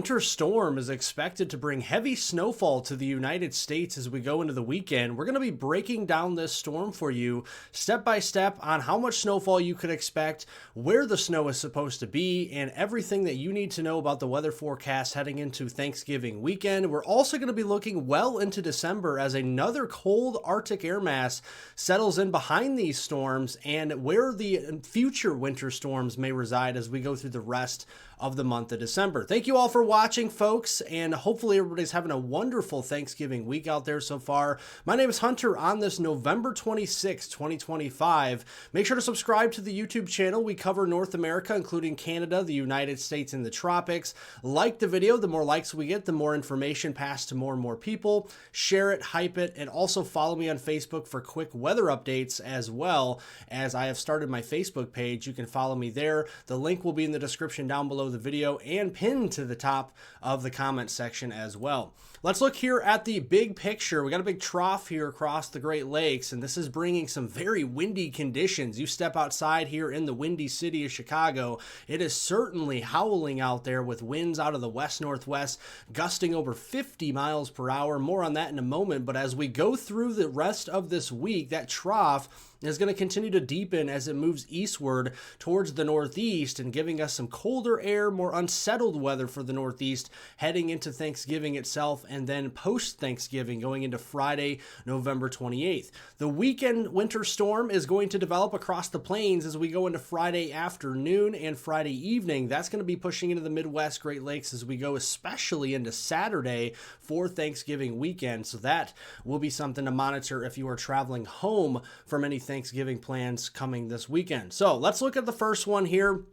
Winter storm is expected to bring heavy snowfall to the United States as we go into the weekend. We're going to be breaking down this storm for you step by step on how much snowfall you could expect, where the snow is supposed to be, and everything that you need to know about the weather forecast heading into Thanksgiving weekend. We're also going to be looking well into December as another cold Arctic air mass settles in behind these storms and where the future winter storms may reside as we go through the rest of the month of December. Thank you all for watching, folks, and hopefully everybody's having a wonderful Thanksgiving week out there so far. My name is Hunter on this November 26, 2025. Make sure to subscribe to the YouTube channel. We cover North America, including Canada, the United States, and the tropics. Like the video. The more likes we get, the more information passed to more and more people. Share it, hype it, and also follow me on Facebook for quick weather updates as well. As I have started my Facebook page, you can follow me there. The link will be in the description down below the video and pinned to the top of the comment section as well. Let's look here at the big picture. We got a big trough here across the Great Lakes, and this is bringing some very windy conditions. You step outside here in the windy city of Chicago, it is certainly howling out there with winds out of the west-northwest, gusting over 50 miles per hour. More on that in a moment, but as we go through the rest of this week, that trough is going to continue to deepen as it moves eastward towards the northeast and giving us some colder air, more unsettled weather for the northeast heading into Thanksgiving itself and then post-Thanksgiving going into Friday, November 28th. The weekend winter storm is going to develop across the plains as we go into Friday afternoon and Friday evening. That's going to be pushing into the Midwest Great Lakes as we go especially into Saturday for Thanksgiving weekend. So that will be something to monitor if you are traveling home from any Thanksgiving plans coming this weekend. So let's look at the first one here.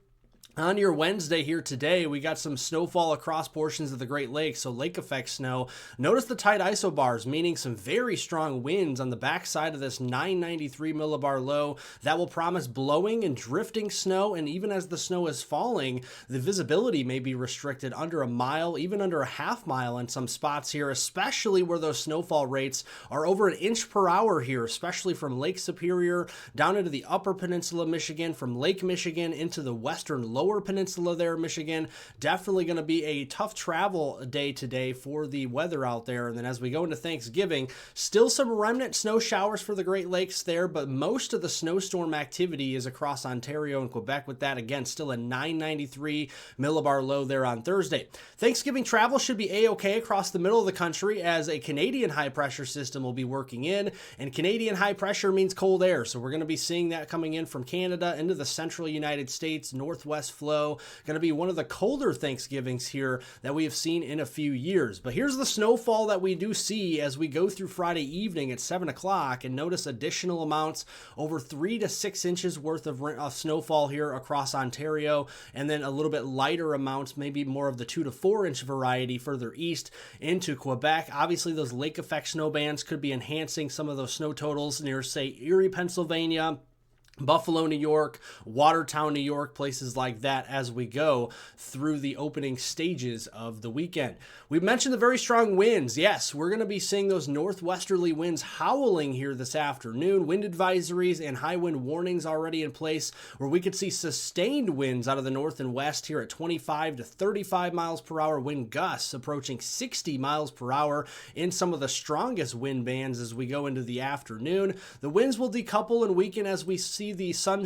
On your Wednesday here today, we got some snowfall across portions of the Great Lakes, so lake effect snow. Notice the tight isobars, meaning some very strong winds on the backside of this 993 millibar low that will promise blowing and drifting snow, and even as the snow is falling, the visibility may be restricted under a mile, even under a half mile in some spots here, especially where those snowfall rates are over an inch per hour here, especially from Lake Superior down into the upper peninsula of Michigan, from Lake Michigan into the western lower peninsula there, Michigan. Definitely going to be a tough travel day today for the weather out there. And then as we go into Thanksgiving, still some remnant snow showers for the Great Lakes there, but most of the snowstorm activity is across Ontario and Quebec with that, again, still a 993 millibar low there on Thursday. Thanksgiving travel should be a-okay across the middle of the country as a Canadian high pressure system will be working in, and Canadian high pressure means cold air. So we're going to be seeing that coming in from Canada into the central United States, northwest flow. Going to be one of the colder Thanksgivings here that we have seen in a few years. But here's the snowfall that we do see as we go through Friday evening at 7 o'clock, and notice additional amounts over 3 to 6 inches worth of snowfall here across Ontario, and then a little bit lighter amounts, maybe more of the 2 to 4 inch variety further east into Quebec. Obviously, those lake effect snow bands could be enhancing some of those snow totals near, say, Erie, Pennsylvania, Buffalo, New York, Watertown, New York, places like that as we go through the opening stages of the weekend. We mentioned the very strong winds. Yes, we're going to be seeing those northwesterly winds howling here this afternoon. Wind advisories and high wind warnings already in place where we could see sustained winds out of the north and west here at 25 to 35 miles per hour, wind gusts approaching 60 miles per hour in some of the strongest wind bands as we go into the afternoon. The winds will decouple and weaken as we see the sun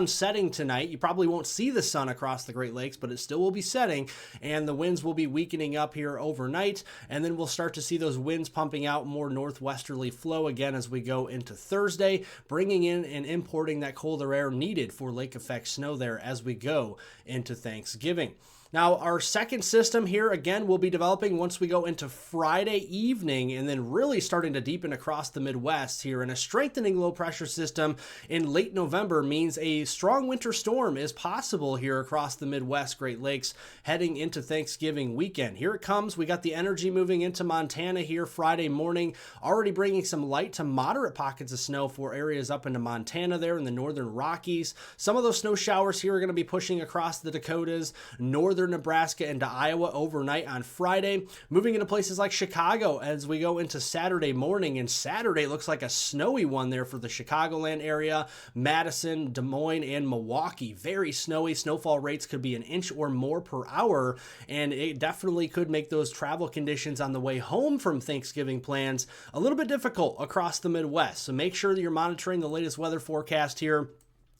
setting tonight. You probably won't see the sun across the Great Lakes, but it still will be setting, and the winds will be weakening up here overnight, and then we'll start to see those winds pumping out more northwesterly flow again as we go into Thursday, bringing in and importing that colder air needed for lake effect snow there as we go into Thanksgiving. Now, our second system here, again, will be developing once we go into Friday evening and then really starting to deepen across the Midwest here. And a strengthening low pressure system in late November means a strong winter storm is possible here across the Midwest Great Lakes heading into Thanksgiving weekend. Here it comes. We got the energy moving into Montana here Friday morning, already bringing some light to moderate pockets of snow for areas up into Montana there in the northern Rockies. Some of those snow showers here are going to be pushing across the Dakotas, northern northern Nebraska into Iowa overnight on Friday, moving into places like Chicago as we go into Saturday morning. And Saturday looks like a snowy one there for the Chicagoland area, Madison, Des Moines, and Milwaukee. Very snowy. Snowfall rates could be an inch or more per hour, and it definitely could make those travel conditions on the way home from Thanksgiving plans a little bit difficult across the Midwest. So make sure that you're monitoring the latest weather forecast here.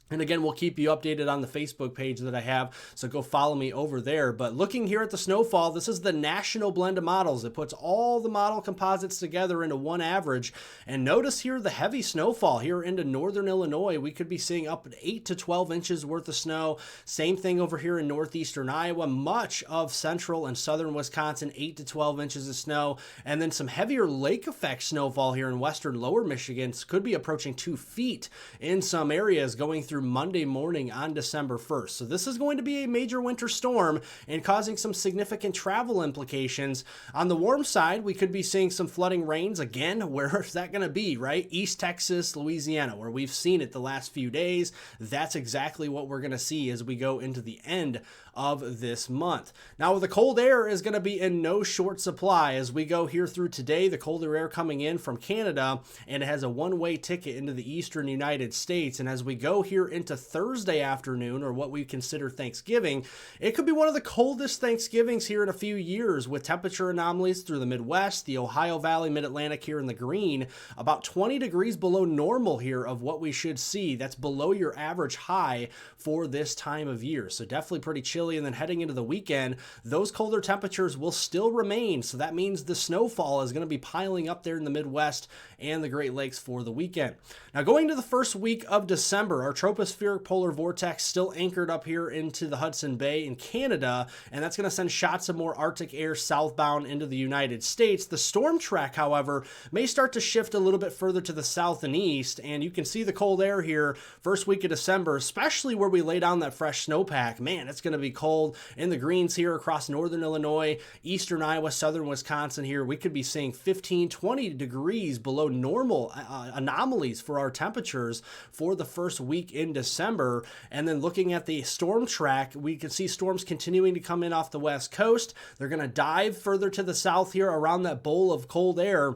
And again, we'll keep you updated on the Facebook page that I have, so go follow me over there. But looking here at the snowfall, this is the national blend of models. It puts all the model composites together into one average. And notice here the heavy snowfall here into northern Illinois. We could be seeing up to 8 to 12 inches worth of snow. Same thing over here in northeastern Iowa. Much of central and southern Wisconsin, 8 to 12 inches of snow. And then some heavier lake effect snowfall here in western lower Michigan. Could be approaching 2 feet in some areas going through Monday morning on December 1st. So this is going to be a major winter storm and causing some significant travel implications. On the warm side, we could be seeing some flooding rains again. Where is that going to be, right? East Texas, Louisiana, where we've seen it the last few days. That's exactly what we're going to see as we go into the end of this month. Now, the cold air is going to be in no short supply as we go here through today. The colder air coming in from Canada, and it has a one-way ticket into the eastern United States. And as we go here into Thursday afternoon, or what we consider Thanksgiving, it could be one of the coldest Thanksgivings here in a few years, with temperature anomalies through the Midwest, the Ohio Valley, Mid-Atlantic here in the green, about 20 degrees below normal here of what we should see. That's below your average high for this time of year. So definitely pretty chilly. And then heading into the weekend, those colder temperatures will still remain. So that means the snowfall is going to be piling up there in the Midwest and the Great Lakes for the weekend. Now, going to the first week of December, our tropospheric polar vortex still anchored up here into the Hudson Bay in Canada, and that's going to send shots of more Arctic air southbound into the United States. The storm track, however, may start to shift a little bit further to the south and east, and you can see the cold air here first week of December, especially where we lay down that fresh snowpack. Man, it's going to be cold in the greens here across northern Illinois, eastern Iowa, southern Wisconsin here. We could be seeing 15, 20 degrees below normal anomalies for our temperatures for the first week in December. And then looking at the storm track, we can see storms continuing to come in off the west coast. They're going to dive further to the south here around that bowl of cold air.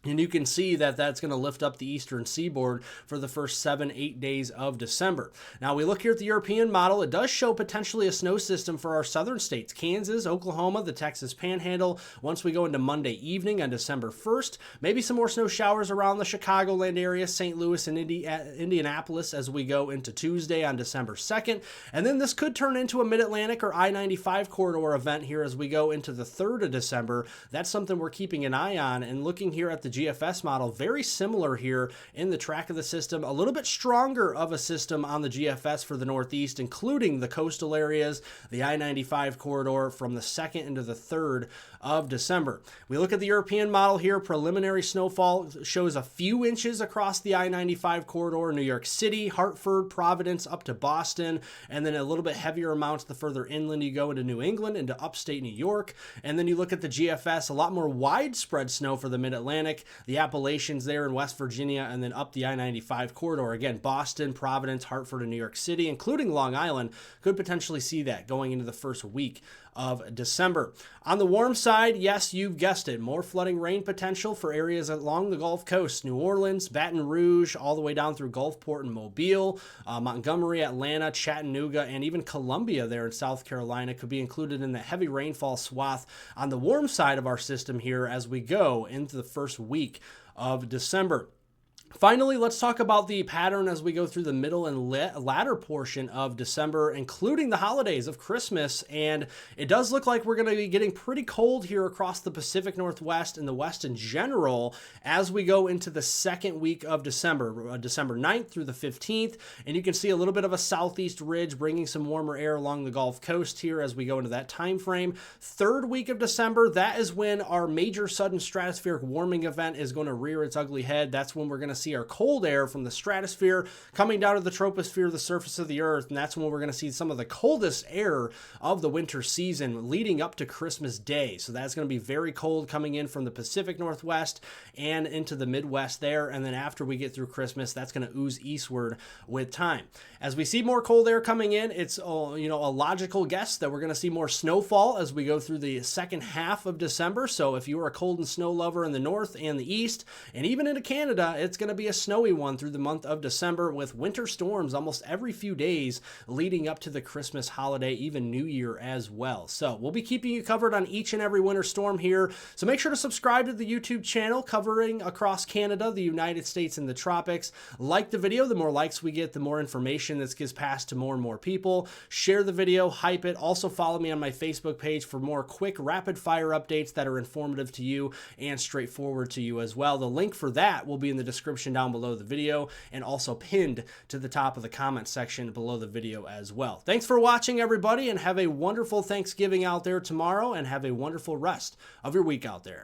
And you can see that that's going to lift up the eastern seaboard for the first 7-8 days of December. Now, we look here at the European model. It does show potentially a snow system for our southern states, Kansas, Oklahoma, the Texas Panhandle. Once we go into Monday evening on December 1st, maybe some more snow showers around the Chicagoland area, St. Louis, and Indianapolis as we go into Tuesday on December 2nd. And then this could turn into a Mid-Atlantic or I-95 corridor event here as we go into the 3rd of December. That's something we're keeping an eye on. And looking here at the GFS model, very similar here in the track of the system, a little bit stronger of a system on the GFS for the Northeast, including the coastal areas, the I-95 corridor from the 2nd into the 3rd of December. We look at the European model here. Preliminary snowfall shows a few inches across the I-95 corridor, New York City, Hartford, Providence, up to Boston, and then a little bit heavier amounts the further inland you go into New England, into upstate New York. And then you look at the GFS, a lot more widespread snow for the Mid-Atlantic, the Appalachians there in West Virginia, and then up the I-95 corridor. Again, Boston, Providence, Hartford, and New York City, including Long Island, could potentially see that going into the first week of December. On the warm side, yes, you've guessed it, more flooding rain potential for areas along the Gulf Coast, New Orleans, Baton Rouge, all the way down through Gulfport and Mobile, Montgomery, Atlanta, Chattanooga, and even Columbia there in South Carolina could be included in the heavy rainfall swath on the warm side of our system here as we go into the first week of December. Finally, let's talk about the pattern as we go through the middle and latter portion of December, including the holidays of Christmas. And it does look like we're going to be getting pretty cold here across the Pacific Northwest and the West in general as we go into the second week of December, December 9th through the 15th. And you can see a little bit of a southeast ridge bringing some warmer air along the Gulf Coast here as we go into that time frame. Third week of December, that is when our major sudden stratospheric warming event is going to rear its ugly head. That's when we're going to see our cold air from the stratosphere coming down to the troposphere, the surface of the Earth, and that's when we're going to see some of the coldest air of the winter season leading up to Christmas Day. So that's going to be very cold coming in from the Pacific Northwest and into the Midwest there, and then after we get through Christmas, that's going to ooze eastward with time. As we see more cold air coming in, it's a logical guess that we're going to see more snowfall as we go through the second half of December. So if you are a cold and snow lover in the north and the east, and even into Canada, it's going to be a snowy one through the month of December with winter storms almost every few days leading up to the Christmas holiday, even New Year as well. So we'll be keeping you covered on each and every winter storm here. So make sure to subscribe to the YouTube channel covering across Canada, the United States, and the tropics. Like the video. The more likes we get, the more information this gets passed to more and more people. Share the video, hype it. Also follow me on my Facebook page for more quick rapid fire updates that are informative to you and straightforward to you as well. The link for that will be in the description down below the video and also pinned to the top of the comment section below the video as well. Thanks for watching, everybody, and have a wonderful Thanksgiving out there tomorrow, and have a wonderful rest of your week out there.